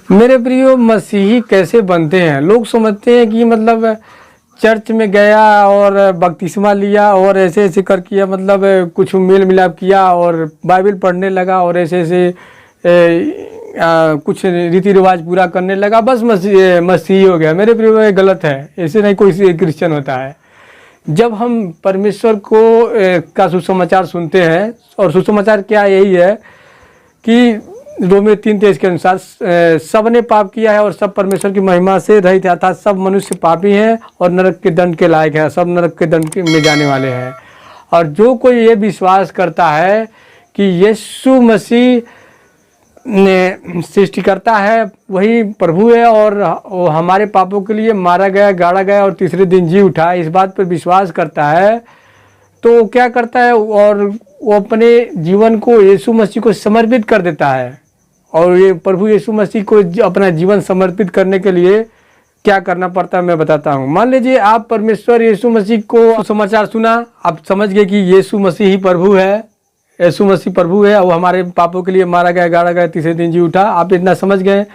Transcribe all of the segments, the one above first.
मेरे प्रियो, मसीही कैसे बनते हैं? लोग समझते हैं कि मतलब चर्च में गया और बपतिस्मा लिया और ऐसे ऐसे कर किया, मतलब कुछ मेल मिलाप किया और बाइबल पढ़ने लगा और ऐसे ऐसे कुछ रीति रिवाज पूरा करने लगा, बस मसीही हो गया। मेरे प्रियो, ये गलत है। ऐसे नहीं कोई क्रिश्चियन होता है। जब हम परमेश्वर को का सुसमाचार सुनते हैं, और सुसमाचार क्या यही है कि रोमियो 3:23 के अनुसार सब ने पाप किया है और सब परमेश्वर की महिमा से रहित है, अर्थात सब मनुष्य पापी हैं और नरक के दंड के लायक है, सब नरक के दंड में जाने वाले हैं। और जो कोई ये विश्वास करता है कि यीशु मसीह ने सृष्टि करता है, वही प्रभु है और वो हमारे पापों के लिए मारा गया, गाड़ा गया और तीसरे दिन जी उठा, इस बात पर विश्वास करता है, तो क्या करता है और वो अपने जीवन को यीशु मसीह को समर्पित कर देता है। और ये प्रभु यीशु मसीह को अपना जीवन समर्पित करने के लिए क्या करना पड़ता है मैं बताता हूँ। मान लीजिए आप परमेश्वर यीशु मसीह को समाचार सुना, आप समझ गए कि यीशु मसीह ही प्रभु है, यीशु मसीह प्रभु है, वो हमारे पापों के लिए मारा गया, गाड़ा गया, तीसरे दिन जी उठा, आप इतना समझ गए।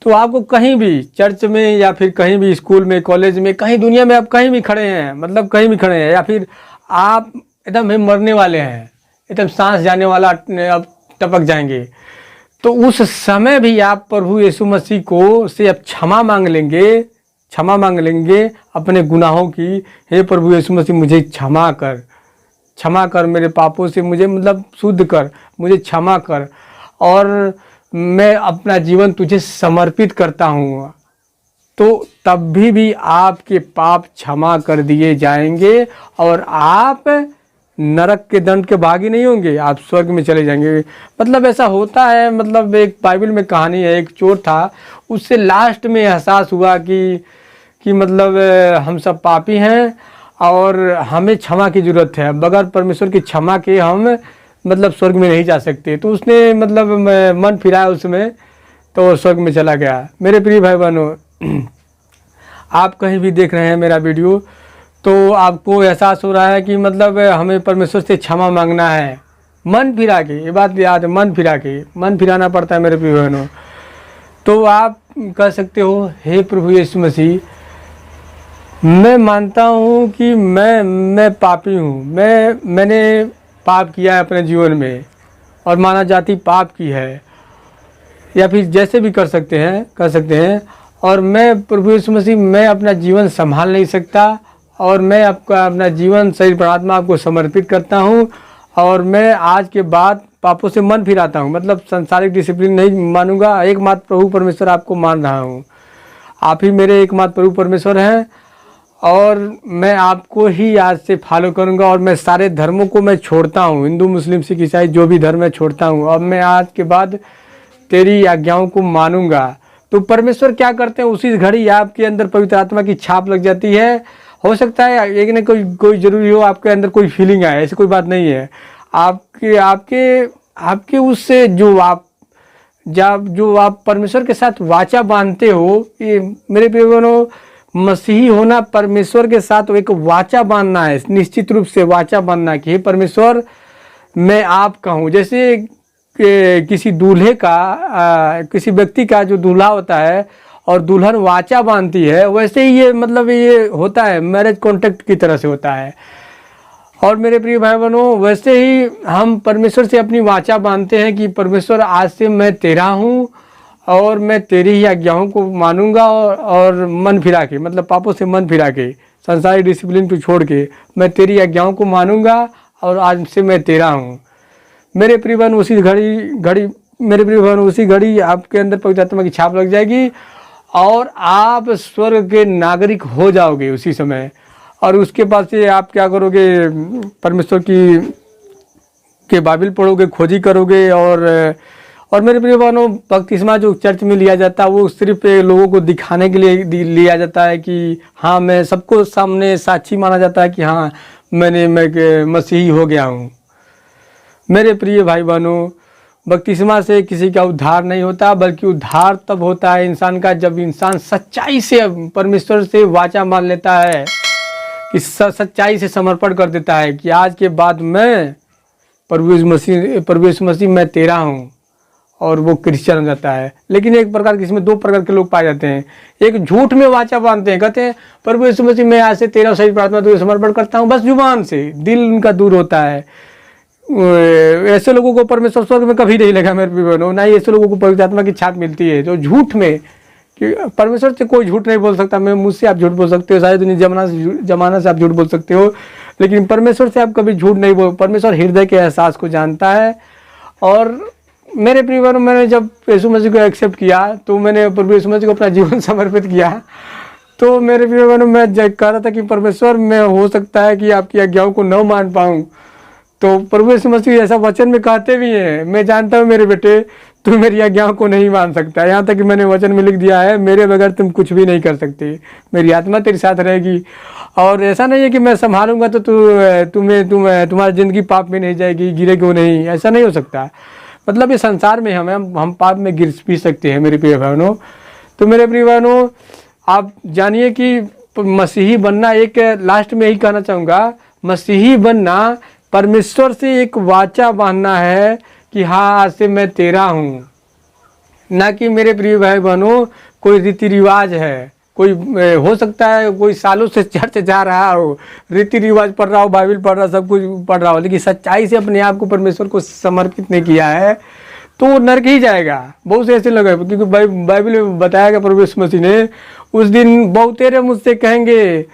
तो आपको कहीं भी चर्च में या फिर कहीं भी स्कूल में, कॉलेज में, कहीं दुनिया में आप कहीं भी खड़े हैं, मतलब कहीं भी खड़े हैं, या फिर आप एकदम मरने वाले हैं, एकदम सांस जाने वाला, अब टपक जाएंगे, तो उस समय भी आप प्रभु यीशु मसीह को से अब क्षमा मांग लेंगे अपने गुनाहों की। हे प्रभु यीशु मसीह, मुझे क्षमा कर मेरे पापों से, मुझे मतलब शुद्ध कर, मुझे क्षमा कर, और मैं अपना जीवन तुझे समर्पित करता हूँ। तो तब भी आपके पाप क्षमा कर दिए जाएंगे और आप नरक के दंड के भागी नहीं होंगे, आप स्वर्ग में चले जाएंगे। मतलब ऐसा होता है, मतलब एक बाइबल में कहानी है, एक चोर था, उससे लास्ट में एहसास हुआ कि मतलब हम सब पापी हैं और हमें क्षमा की ज़रूरत है, बगैर परमेश्वर की क्षमा के हम मतलब स्वर्ग में नहीं जा सकते। तो उसने मतलब मन फिराया उसमें, तो स्वर्ग में चला गया। मेरे प्रिय भाई बहनों, आप कहीं भी देख रहे हैं मेरा वीडियो, तो आपको एहसास हो रहा है कि मतलब हमें परमेश्वर से क्षमा मांगना है, मन फिरा के, ये बात याद है, मन फिराना पड़ता है मेरे प्रिय बहनों। तो आप कह सकते हो, हे प्रभु यीशु मसीह, मैं मानता हूँ कि मैं पापी हूँ, मैंने पाप किया है अपने जीवन में और मानव जाति पाप की है, या फिर जैसे भी कर सकते हैं, और मैं प्रभु यीशु मसीह, मैं अपना जीवन संभाल नहीं सकता और मैं आपका अपना जीवन शरीर प्राणात्मा आपको समर्पित करता हूँ, और मैं आज के बाद पापों से मन फिराता हूँ, मतलब सांसारिक डिसिप्लिन नहीं मानूंगा, एकमात्र प्रभु परमेश्वर आपको मान रहा हूँ, आप ही मेरे एकमात्र प्रभु परमेश्वर हैं, और मैं आपको ही आज से फॉलो करूंगा, और मैं सारे धर्मों को मैं छोड़ता हूँ, हिंदू मुस्लिम सिख ईसाई जो भी धर्म मैं छोड़ता हूँ, अब मैं आज के बाद तेरी आज्ञाओं को मानूंगा। तो परमेश्वर क्या करते हैं, उसी घड़ी आपके अंदर पवित्र आत्मा की छाप लग जाती है। हो सकता है एक न कोई जरूरी हो आपके अंदर कोई फीलिंग आए, ऐसी कोई बात नहीं है। आपके उससे जो आप परमेश्वर के साथ वाचा बांधते हो, ये मेरे प्रिय बहनों, मसीही होना परमेश्वर के साथ एक वाचा बांधना है, निश्चित रूप से वाचा बांधना कि हे परमेश्वर, मैं आपका हूँ। जैसे किसी दूल्हे का, किसी व्यक्ति का जो दूल्हा होता है और दुल्हन वाचा बांधती है, वैसे ही ये मतलब ये होता है, मैरिज कॉन्ट्रैक्ट की तरह से होता है। और मेरे प्रिय भाई बहनों, वैसे ही हम परमेश्वर से अपनी वाचा बांधते हैं कि परमेश्वर, आज से मैं तेरा हूँ और मैं तेरी ही आज्ञाओं को मानूंगा, और मन फिरा के, मतलब पापों से मन फिरा के, संसारिक डिसिप्लिन को छोड़ के मैं तेरी आज्ञाओं को मानूंगा, और आज से मैं तेरा हूँ। मेरे प्रिय बहन, उसी घड़ी आपके अंदर पवित्र आत्मा की छाप लग जाएगी और आप स्वर्ग के नागरिक हो जाओगे उसी समय। और उसके बाद से आप क्या करोगे, परमेश्वर के बाइबल पढ़ोगे, खोजी करोगे, और मेरे प्रिय बहनों, बपतिस्मा जो चर्च में लिया जाता है वो सिर्फ लोगों को दिखाने के लिए लिया जाता है कि हाँ, मैं सबको सामने साक्षी माना जाता है कि हाँ, मैं मसीही हो गया हूँ। मेरे प्रिय भाई बहनों, बपतिस्मा से किसी का उद्धार नहीं होता, बल्कि उद्धार तब होता है इंसान का जब इंसान सच्चाई से परमेश्वर से वाचा मान लेता है, कि सच्चाई से समर्पण कर देता है कि आज के बाद मैं प्रभु यीशु मसीह मैं तेरा हूँ, और वो क्रिश्चियन हो जाता है। लेकिन एक प्रकार के इसमें दो प्रकार के लोग पाए जाते हैं। एक झूठ में वाचा बांधते हैं, कहते हैं प्रभु यीशु मसीह मैं आज से तेरा सही प्रार्थना तुझे समर्पण करता हूँ, बस जुबान से, दिल उनका दूर होता है। ऐसे लोगों को परमेश्वर स्वर्ग में कभी नहीं लगा मेरे बहनों, ना ही ऐसे लोगों को पवित्र आत्मा की छाप मिलती है जो झूठ में, कि परमेश्वर से कोई झूठ नहीं बोल सकता। मैं मुझसे आप झूठ बोल सकते हो, शायद दुनिया जमाना से आप झूठ बोल सकते हो, लेकिन परमेश्वर से आप कभी झूठ नहीं बोल। परमेश्वर हृदय के एहसास को जानता है। और मेरे परिवार में मैंने जब यीशु मसीह को एक्सेप्ट किया तो मैंने प्रभु यीशु मसीह को अपना जीवन समर्पित किया। तो मेरे परिवार में मैं कह रहा था कि परमेश्वर मैं हो सकता है कि आपकी आज्ञाओं को न मान पाऊँ, तो प्रभु यीशु मसीह ऐसा वचन में कहते भी हैं, मैं जानता हूँ मेरे बेटे तू मेरी आज्ञाओं को नहीं मान सकता। यहाँ तक कि मैंने वचन में लिख दिया है, मेरे बगैर तुम कुछ भी नहीं कर सकते, मेरी आत्मा तेरे साथ रहेगी। और ऐसा नहीं है कि मैं संभालूंगा तो तुम्हारी ज़िंदगी पाप में नहीं जाएगी, गिरेगी नहीं, ऐसा नहीं हो सकता। मतलब इस संसार में हम पाप में गिर भी सकते हैं मेरे प्रिय बहनों। तो मेरे प्रिय बहनों, आप जानिए कि मसीही बनना, एक लास्ट में यही कहना चाहूँगा, मसीही बनना परमेश्वर से एक वाचा बांधना है कि हाँ आज से मैं तेरा हूँ, ना कि मेरे प्रिय भाई बहनों कोई रीति रिवाज है। कोई हो सकता है कोई सालों से चर्च जा रहा हो, रीति रिवाज पढ़ रहा हो, बाइबल पढ़ रहा हो, सब कुछ पढ़ रहा हो, लेकिन सच्चाई से अपने आप को परमेश्वर को समर्पित नहीं किया है तो वो नरक ही जाएगा। बहुत से ऐसे लोग हैं, क्योंकि बाइबल में बताया गया प्रभु यीशु मसीह ने, उस दिन बहुतेरे मुझसे कहेंगे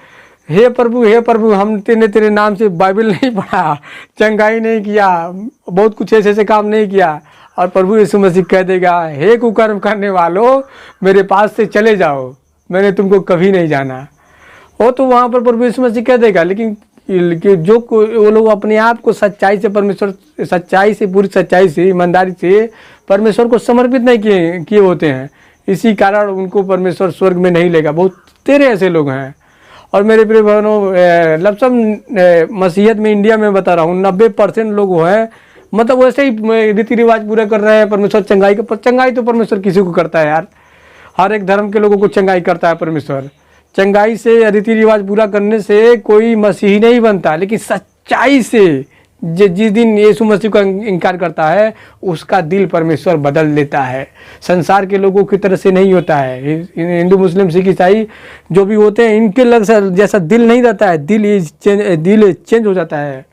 हे प्रभु हमने तेरे नाम से बाइबल नहीं पढ़ा, चंगाई नहीं किया, बहुत कुछ ऐसे काम नहीं किया। और प्रभु यीशु मसीह कह देगा हे कुकर्म करने वालों मेरे पास से चले जाओ, मैंने तुमको कभी नहीं जाना। वो तो वहाँ पर प्रभु यीशु मसीह कह देगा, लेकिन जो वो लोग अपने आप को सच्चाई से परमेश्वर, सच्चाई से, पूरी सच्चाई से, ईमानदारी से परमेश्वर को समर्पित नहीं किए होते हैं, इसी कारण उनको परमेश्वर स्वर्ग में नहीं लेगा। बहुत तेरे ऐसे लोग हैं। और मेरे प्रिय बहनों, लमसम मसीहत में इंडिया में बता रहा हूँ 90% लोग वो हैं, मतलब वैसे ही रीति रिवाज पूरा कर रहे हैं। परमेश्वर चंगाई तो परमेश्वर किसी को करता है यार, हर एक धर्म के लोगों को चंगाई करता है परमेश्वर। चंगाई से, रीति रिवाज पूरा करने से कोई मसीही नहीं बनता, लेकिन सच्चाई से जिस दिन यीशु मसीह का इनकार करता है उसका दिल परमेश्वर बदल देता है। संसार के लोगों की तरह से नहीं होता है। हिंदू, मुस्लिम, सिख, ईसाई जो भी होते हैं इनके जैसा दिल नहीं रहता है, दिल चेंज हो जाता है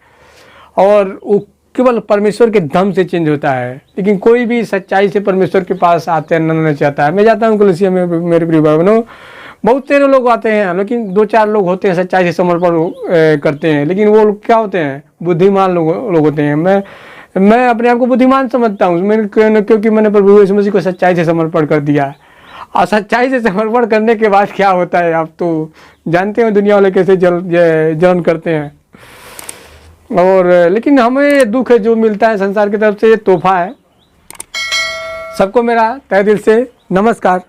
और वो केवल परमेश्वर के दम से चेंज होता है। लेकिन कोई भी सच्चाई से परमेश्वर के पास आते नहीं चाहता है। मैं जाता हूँ कलीसिया में मेरे प्रिय बहनों, बहुत सारे लोग आते हैं, लेकिन 2-4 लोग होते हैं सच्चाई से समर्पण करते हैं, लेकिन वो लोग क्या होते हैं, बुद्धिमान लोग होते हैं। मैं अपने आप को बुद्धिमान समझता हूँ, क्योंकि मैंने प्रभु यीशु मसीह को सच्चाई से समर्पण कर दिया। और सच्चाई से समर्पण करने के बाद क्या होता है आप तो जानते हैं, दुनिया वाले कैसे जलन करते हैं। और लेकिन हमें दुख है जो मिलता है संसार की तरफ से, ये तोहफा है। सबको मेरा तहे दिल से नमस्कार।